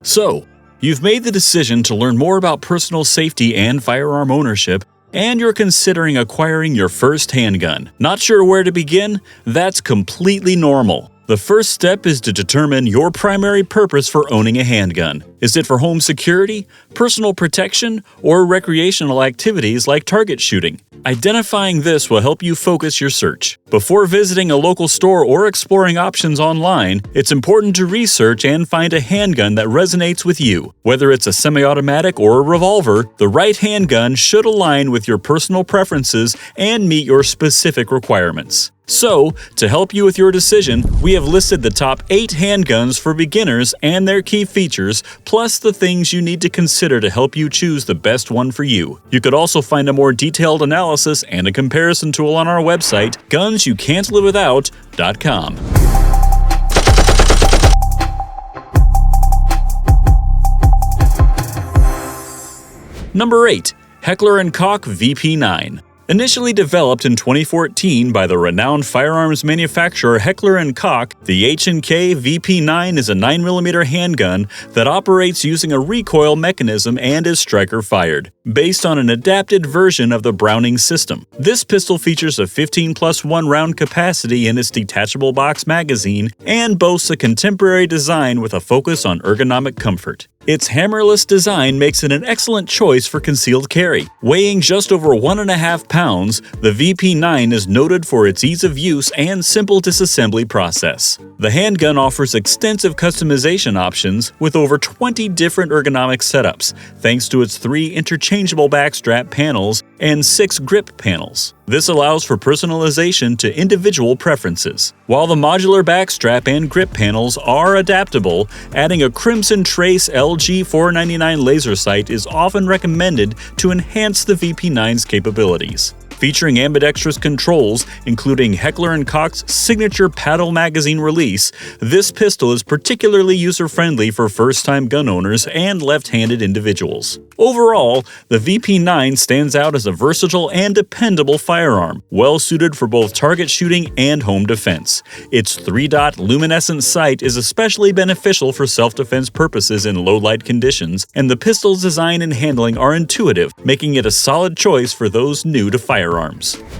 So, you've made the decision to learn more about personal safety and firearm ownership, and you're considering acquiring your first handgun. Not sure where to begin? That's completely normal. The first step is to determine your primary purpose for owning a handgun. Is it for home security, personal protection, or recreational activities like target shooting? Identifying this will help you focus your search. Before visiting a local store or exploring options online, it's important to research and find a handgun that resonates with you. Whether it's a semi-automatic or a revolver, the right handgun should align with your personal preferences and meet your specific requirements. So, to help you with your decision, we have listed the top 8 handguns for beginners and their key features, plus the things you need to consider to help you choose the best one for you. You could also find a more detailed analysis and a comparison tool on our website, GunsYouCan'tLiveWithout.com. Number 8. Heckler & Koch VP9. Initially developed in 2014 by the renowned firearms manufacturer Heckler & Koch, the H&K VP9 is a 9mm handgun that operates using a recoil mechanism and is striker-fired, based on an adapted version of the Browning system. This pistol features a 15+1 round capacity in its detachable box magazine and boasts a contemporary design with a focus on ergonomic comfort. Its hammerless design makes it an excellent choice for concealed carry. Weighing just over 1.5 pounds, the VP9 is noted for its ease of use and simple disassembly process. The handgun offers extensive customization options with over 20 different ergonomic setups, thanks to its 3 interchangeable backstrap panels and 6 grip panels. This allows for personalization to individual preferences. While the modular backstrap and grip panels are adaptable, adding a Crimson Trace LG 499 laser sight is often recommended to enhance the VP9's capabilities. Featuring ambidextrous controls, including Heckler & Koch's signature paddle magazine release, this pistol is particularly user-friendly for first-time gun owners and left-handed individuals. Overall, the VP9 stands out as a versatile and dependable firearm, well-suited for both target shooting and home defense. Its 3-dot luminescent sight is especially beneficial for self-defense purposes in low-light conditions, and the pistol's design and handling are intuitive, making it a solid choice for those new to firearms.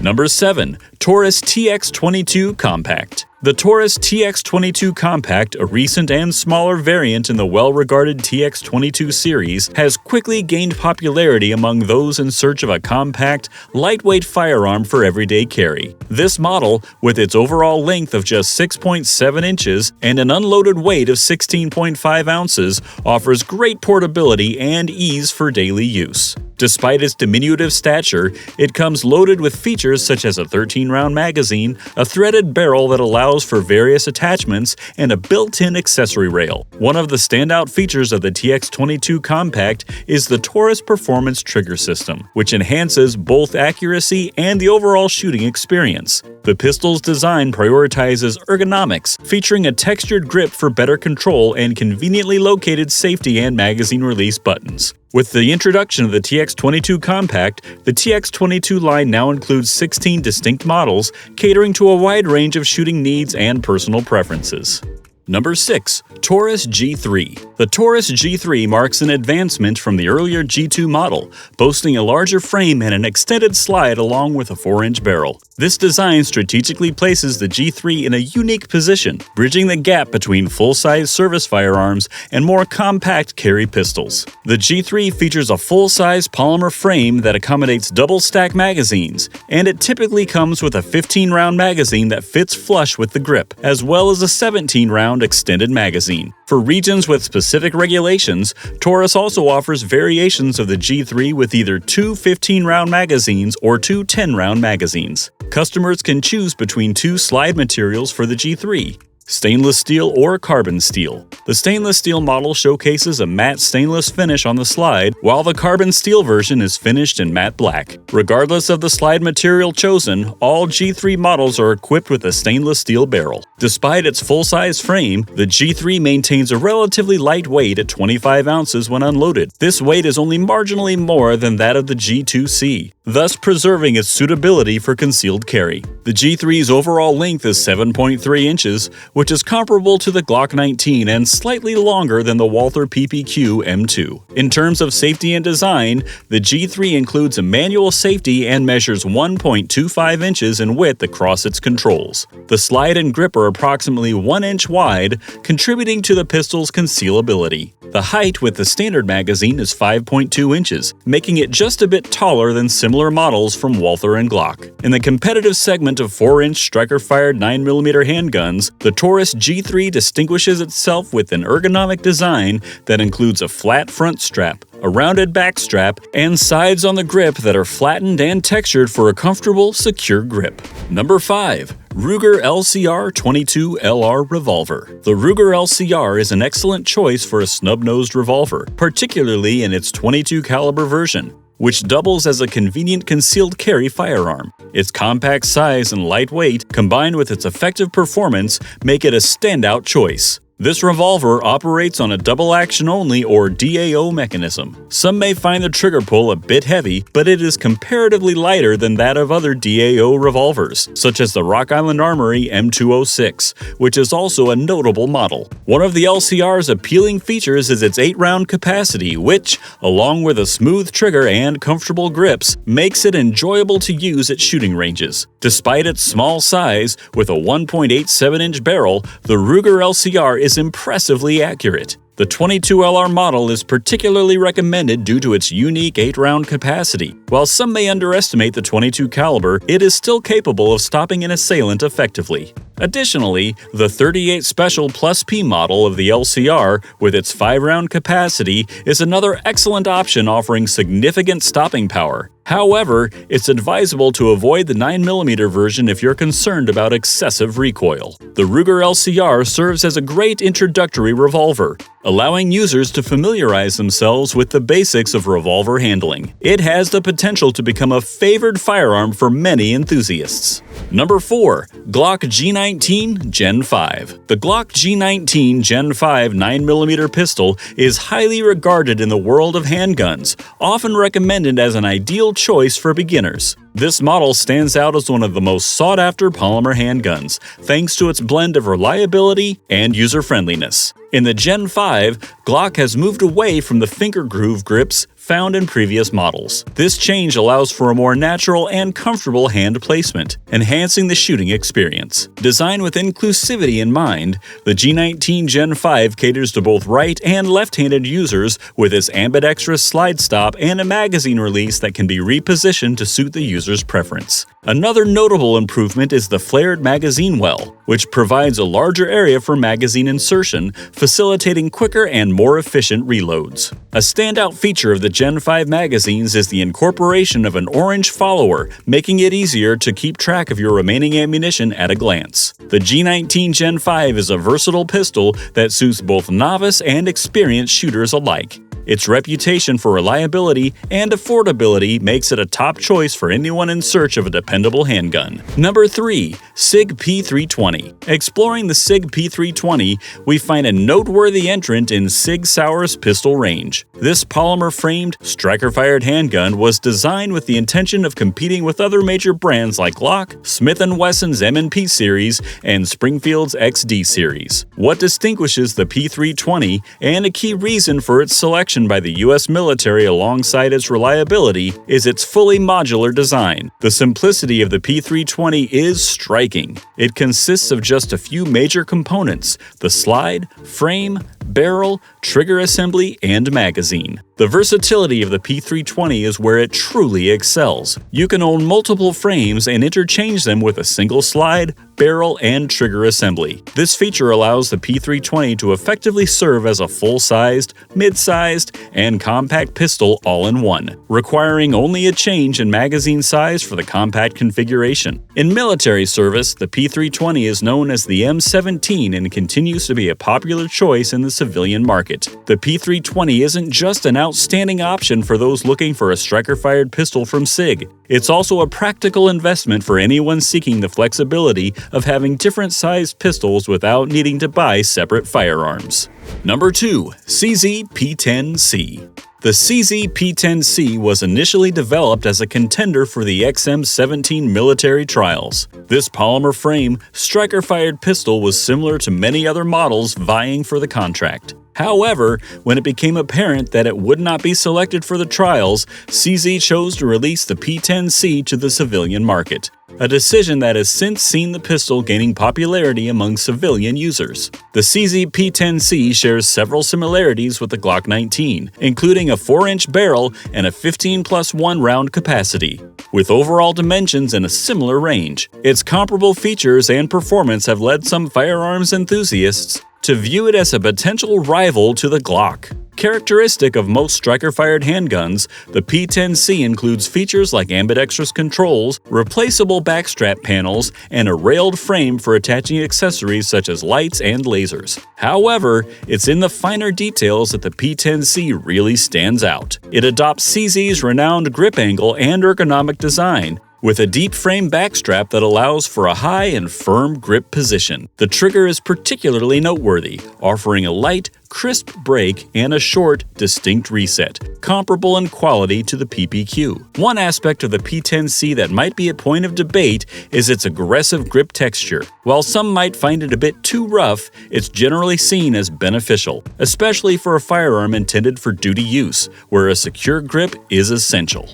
Number 7. Taurus TX22 Compact. The Taurus TX22 Compact, a recent and smaller variant in the well-regarded TX22 series, has quickly gained popularity among those in search of a compact, lightweight firearm for everyday carry. This model, with its overall length of just 6.7 inches and an unloaded weight of 16.5 ounces, offers great portability and ease for daily use. Despite its diminutive stature, it comes loaded with features such as a 13-round magazine, a threaded barrel that allows for various attachments, and a built-in accessory rail. One of the standout features of the TX22 Compact is the Taurus Performance Trigger System, which enhances both accuracy and the overall shooting experience. The pistol's design prioritizes ergonomics, featuring a textured grip for better control and conveniently located safety and magazine release buttons. With the introduction of the TX22 Compact, the TX22 line now includes 16 distinct models, catering to a wide range of shooting needs and personal preferences. Number 6. Taurus G3. The Taurus G3 marks an advancement from the earlier G2 model, boasting a larger frame and an extended slide along with a 4-inch barrel. This design strategically places the G3 in a unique position, bridging the gap between full-size service firearms and more compact carry pistols. The G3 features a full-size polymer frame that accommodates double-stack magazines, and it typically comes with a 15-round magazine that fits flush with the grip, as well as a 17-round extended magazine. For regions with specific regulations, Taurus also offers variations of the G3 with either 2 15-round magazines or 2 10-round magazines. Customers can choose between 2 slide materials for the G3. Stainless steel or carbon steel. The stainless steel model showcases a matte stainless finish on the slide, while the carbon steel version is finished in matte black. Regardless of the slide material chosen, all G3 models are equipped with a stainless steel barrel. Despite its full-size frame, the G3 maintains a relatively light weight at 25 ounces when unloaded. This weight is only marginally more than that of the G2C. thus preserving its suitability for concealed carry. The G3's overall length is 7.3 inches, which is comparable to the Glock 19 and slightly longer than the Walther PPQ M2. In terms of safety and design, the G3 includes a manual safety and measures 1.25 inches in width across its controls. The slide and grip are approximately 1 inch wide, contributing to the pistol's concealability. The height with the standard magazine is 5.2 inches, making it just a bit taller than similar models from Walther and Glock. In the competitive segment of 4-inch striker-fired 9mm handguns, the Taurus G3 distinguishes itself with an ergonomic design that includes a flat front strap, a rounded back strap, and sides on the grip that are flattened and textured for a comfortable, secure grip. Number 5. Ruger LCR 22 LR Revolver. The Ruger LCR is an excellent choice for a snub-nosed revolver, particularly in its .22 caliber version, which doubles as a convenient concealed carry firearm. Its compact size and light weight, combined with its effective performance, make it a standout choice. This revolver operates on a double-action-only or DAO mechanism. Some may find the trigger pull a bit heavy, but it is comparatively lighter than that of other DAO revolvers, such as the Rock Island Armory M206, which is also a notable model. One of the LCR's appealing features is its 8-round capacity, which, along with a smooth trigger and comfortable grips, makes it enjoyable to use at shooting ranges. Despite its small size, with a 1.87-inch barrel, the Ruger LCR is impressively accurate. The 22LR model is particularly recommended due to its unique 8-round capacity. While some may underestimate the .22 caliber, it is still capable of stopping an assailant effectively. Additionally, the 38 Special Plus P model of the LCR, with its 5-round capacity, is another excellent option offering significant stopping power. However, it's advisable to avoid the 9mm version if you're concerned about excessive recoil. The Ruger LCR serves as a great introductory revolver, allowing users to familiarize themselves with the basics of revolver handling. It has the potential to become a favored firearm for many enthusiasts. Number 4. Glock G19 Gen 5. The Glock G19 Gen 5 9mm pistol is highly regarded in the world of handguns, often recommended as an ideal choice for beginners. This model stands out as one of the most sought-after polymer handguns, thanks to its blend of reliability and user-friendliness. In the Gen 5, Glock has moved away from the finger groove grips found in previous models. This change allows for a more natural and comfortable hand placement, enhancing the shooting experience. Designed with inclusivity in mind, the G19 Gen 5 caters to both right and left-handed users with its ambidextrous slide stop and a magazine release that can be repositioned to suit the user's preference. Another notable improvement is the flared magazine well, which provides a larger area for magazine insertion, facilitating quicker and more efficient reloads. A standout feature of the Gen 5 magazines is the incorporation of an orange follower, making it easier to keep track of your remaining ammunition at a glance. The G19 Gen 5 is a versatile pistol that suits both novice and experienced shooters alike. Its reputation for reliability and affordability makes it a top choice for anyone in search of a dependable handgun. Number 3. SIG P320. Exploring the SIG P320, we find a noteworthy entrant in Sig Sauer's pistol range. This polymer-framed, striker-fired handgun was designed with the intention of competing with other major brands like Glock, Smith & Wesson's M&P series, and Springfield's XD series. What distinguishes the P320, and a key reason for its selection by the U.S. military alongside its reliability, is its fully modular design. The simplicity of the P320 is striking. It consists of just a few major components: the slide, frame, barrel, trigger assembly, and magazine. The versatility of the P320 is where it truly excels. You can own multiple frames and interchange them with a single slide, barrel, and trigger assembly. This feature allows the P320 to effectively serve as a full-sized, mid-sized, and compact pistol all in one, requiring only a change in magazine size for the compact configuration. In military service, the P320 is known as the M17 and continues to be a popular choice in the civilian market. The P320 isn't just an outstanding option for those looking for a striker-fired pistol from SIG. It's also a practical investment for anyone seeking the flexibility of having different-sized pistols without needing to buy separate firearms. Number 2. CZ P10C. The CZ P10C was initially developed as a contender for the XM17 military trials. This polymer frame, striker-fired pistol was similar to many other models vying for the contract. However, when it became apparent that it would not be selected for the trials, CZ chose to release the P10C to the civilian market, a decision that has since seen the pistol gaining popularity among civilian users. The CZ P10C shares several similarities with the Glock 19, including a 4-inch barrel and a 15+1 round capacity, with overall dimensions in a similar range. Its comparable features and performance have led some firearms enthusiasts to view it as a potential rival to the Glock. Characteristic of most striker-fired handguns, the P10C includes features like ambidextrous controls, replaceable backstrap panels, and a railed frame for attaching accessories such as lights and lasers. However, it's in the finer details that the P10C really stands out. It adopts CZ's renowned grip angle and ergonomic design, with a deep frame backstrap that allows for a high and firm grip position. The trigger is particularly noteworthy, offering a light, crisp break and a short, distinct reset, comparable in quality to the PPQ. One aspect of the P10C that might be a point of debate is its aggressive grip texture. While some might find it a bit too rough, it's generally seen as beneficial, especially for a firearm intended for duty use, where a secure grip is essential.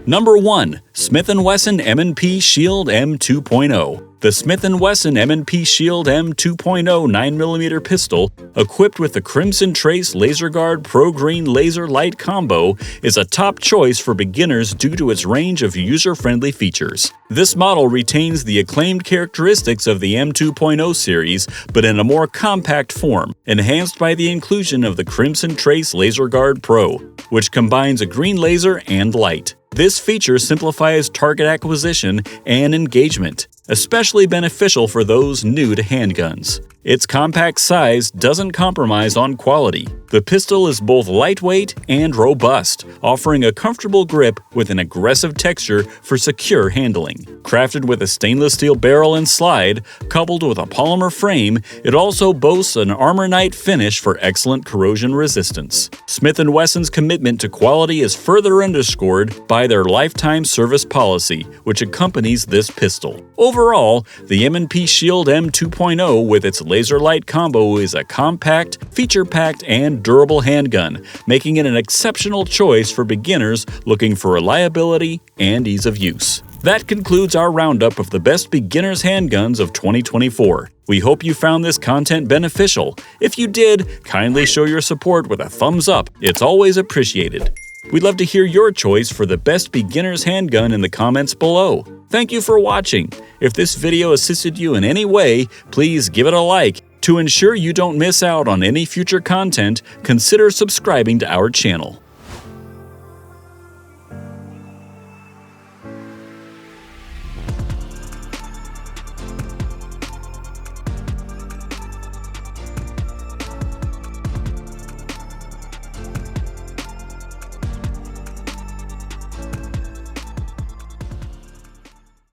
Number 1. Smith & Wesson M&P Shield M2.0. The Smith & Wesson M&P Shield M2.0 9mm pistol, equipped with the Crimson Trace Laser Guard Pro Green Laser Light Combo, is a top choice for beginners due to its range of user-friendly features. This model retains the acclaimed characteristics of the M2.0 series, but in a more compact form, enhanced by the inclusion of the Crimson Trace Laser Guard Pro, which combines a green laser and light. This feature simplifies target acquisition and engagement, especially beneficial for those new to handguns. Its compact size doesn't compromise on quality. The pistol is both lightweight and robust, offering a comfortable grip with an aggressive texture for secure handling. Crafted with a stainless steel barrel and slide, coupled with a polymer frame, it also boasts an Armor Night finish for excellent corrosion resistance. Smith & Wesson's commitment to quality is further underscored by their lifetime service policy, which accompanies this pistol. Overall, the M&P Shield M2.0 with its laser light combo is a compact, feature-packed, and durable handgun, making it an exceptional choice for beginners looking for reliability and ease of use. That concludes our roundup of the best beginners handguns of 2024. We hope you found this content beneficial. If you did, kindly show your support with a thumbs up. It's always appreciated. We'd love to hear your choice for the best beginner's handgun in the comments below. Thank you for watching. If this video assisted you in any way, please give it a like. To ensure you don't miss out on any future content, consider subscribing to our channel.